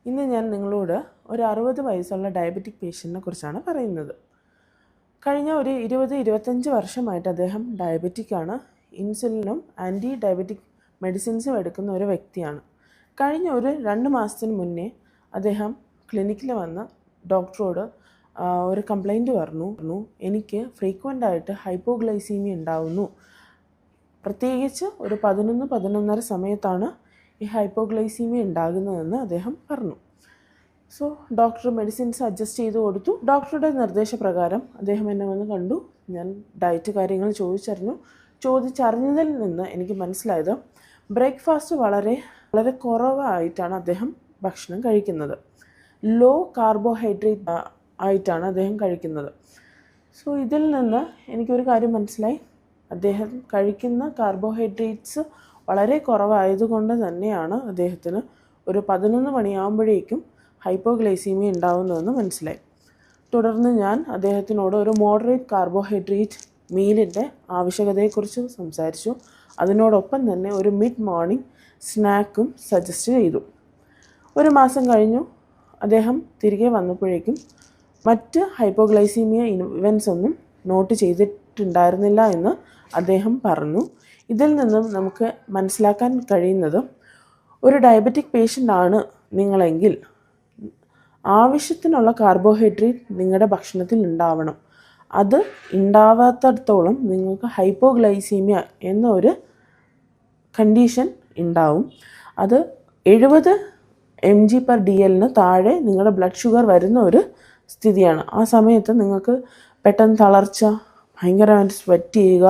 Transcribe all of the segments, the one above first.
ഇന്ന് ഞാൻ നിങ്ങളോട് ഒരു 60 വയസ്സുള്ള ഡയബറ്റിക് പേഷ്യൻറ്റിനെ കുറിച്ചാണ് പറയുന്നത്. കഴിഞ്ഞ ഒരു 20-25 വർഷമായിട്ട് അദ്ദേഹം ഡയബറ്റിക്കാണ്. ഇൻസുലിനും ആൻറ്റി ഡയബറ്റിക് മെഡിസിൻസും എടുക്കുന്ന ഒരു വ്യക്തിയാണ്. കഴിഞ്ഞ ഒരു 2 മാസത്തിന് മുന്നേ അദ്ദേഹം ക്ലിനിക്കിൽ വന്ന് ഡോക്ടറോട് ഒരു കംപ്ലൈൻറ്റ് പറഞ്ഞു, എനിക്ക് ഫ്രീക്വൻ്റായിട്ട് ഹൈപ്പോഗ്ലൈസീമിയ ഉണ്ടാവുന്നു. പ്രത്യേകിച്ച് ഒരു 11-11:30 സമയത്താണ് ഈ ഹൈപ്പോഗ്ലൈസീമിയ ഉണ്ടാകുന്നതെന്ന് അദ്ദേഹം പറഞ്ഞു. സോ ഡോക്ടർ മെഡിസിൻസ് അഡ്ജസ്റ്റ് ചെയ്ത് കൊടുത്തു. ഡോക്ടറുടെ നിർദ്ദേശപ്രകാരം അദ്ദേഹം എന്നെ വന്ന് കണ്ടു. ഞാൻ ഡയറ്റ് കാര്യങ്ങൾ ചോദിച്ചറിഞ്ഞതിൽ നിന്ന് എനിക്ക് മനസ്സിലായത് ബ്രേക്ക്ഫാസ്റ്റ് വളരെ കുറവായിട്ടാണ് അദ്ദേഹം ഭക്ഷണം കഴിക്കുന്നത്. ലോ കാർബോഹൈഡ്രേറ്റ് ആയിട്ടാണ് അദ്ദേഹം കഴിക്കുന്നത്. സോ ഇതിൽ നിന്ന് എനിക്കൊരു കാര്യം മനസ്സിലായി, അദ്ദേഹം കഴിക്കുന്ന കാർബോഹൈഡ്രേറ്റ്സ് വളരെ കുറവായതുകൊണ്ട് തന്നെയാണ് അദ്ദേഹത്തിന് ഒരു 11 മണിയാകുമ്പോഴേക്കും ഹൈപ്പോഗ്ലൈസീമിയ ഉണ്ടാവുന്നതെന്ന് മനസ്സിലായി. തുടർന്ന് ഞാൻ അദ്ദേഹത്തിനോട് ഒരു മോഡറേറ്റ് കാർബോഹൈഡ്രേറ്റ് മീലിൻ്റെ ആവശ്യകതയെക്കുറിച്ച് സംസാരിച്ചു. അതിനോടൊപ്പം തന്നെ ഒരു മിഡ് മോർണിംഗ് സ്നാക്കും സജസ്റ്റ് ചെയ്തു. ഒരു മാസം കഴിഞ്ഞു. അദ്ദേഹം തിരികെ വന്നപ്പോഴേക്കും മറ്റ് ഹൈപ്പോഗ്ലൈസീമിയ ഇവൻറ്റ്സ് ഒന്നും നോട്ട് ചെയ്തിട്ടുണ്ടായിരുന്നില്ല എന്ന് അദ്ദേഹം പറഞ്ഞു. ഇതിൽ നിന്നും നമുക്ക് മനസ്സിലാക്കാൻ കഴിയുന്നത്, ഒരു ഡയബറ്റിക് പേഷ്യൻ്റ് ആണ് നിങ്ങളെങ്കിൽ ആവശ്യത്തിനുള്ള കാർബോഹൈഡ്രേറ്റ് നിങ്ങളുടെ ഭക്ഷണത്തിൽ ഉണ്ടാവണം. അത് ഉണ്ടാവാത്തിടത്തോളം നിങ്ങൾക്ക് ഹൈപ്പോഗ്ലൈസീമിയ എന്ന ഒരു കണ്ടീഷൻ ഉണ്ടാവും. അത് 70 mg/dl താഴെ നിങ്ങളുടെ ബ്ലഡ് ഷുഗർ വരുന്ന ഒരു സ്ഥിതിയാണ്. ആ സമയത്ത് നിങ്ങൾക്ക് പെട്ടെന്ന് തളർച്ച, ഭയങ്കരമായിട്ട് സ്വെറ്റ് ചെയ്യുക,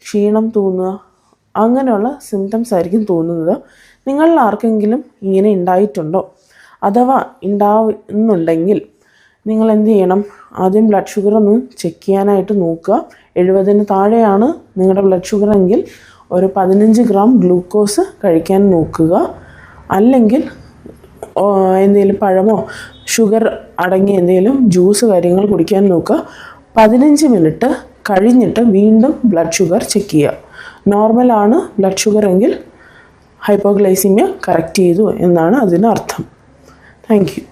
ക്ഷീണം തോന്നുക, അങ്ങനെയുള്ള സിംറ്റംസ് ആയിരിക്കും തോന്നുന്നത്. നിങ്ങളിൽ ആർക്കെങ്കിലും ഇങ്ങനെ ഉണ്ടായിട്ടുണ്ടോ? അഥവാ ഉണ്ടാവുന്നുണ്ടെങ്കിൽ നിങ്ങൾ എന്ത് ചെയ്യണം? ആദ്യം ബ്ലഡ് ഷുഗർ ഒന്ന് ചെക്ക് ചെയ്യാനായിട്ട് നോക്കുക. 70 താഴെയാണ് നിങ്ങളുടെ ബ്ലഡ് ഷുഗർ എങ്കിൽ ഒരു 15 ഗ്രാം ഗ്ലൂക്കോസ് കഴിക്കാൻ നോക്കുക. അല്ലെങ്കിൽ എന്തെങ്കിലും പഴമോ ഷുഗർ അടങ്ങിയ എന്തെങ്കിലും ജ്യൂസ് കാര്യങ്ങൾ കുടിക്കാൻ നോക്കുക. 15 മിനിറ്റ് കഴിഞ്ഞിട്ട് വീണ്ടും ബ്ലഡ് ഷുഗർ ചെക്ക് ചെയ്യുക. നോർമലാണ് ബ്ലഡ് ഷുഗർ എങ്കിൽ ഹൈപ്പോഗ്ലൈസീമിയ കറക്റ്റ് ചെയ്തു എന്നാണ് അതിനർത്ഥം. Thank you.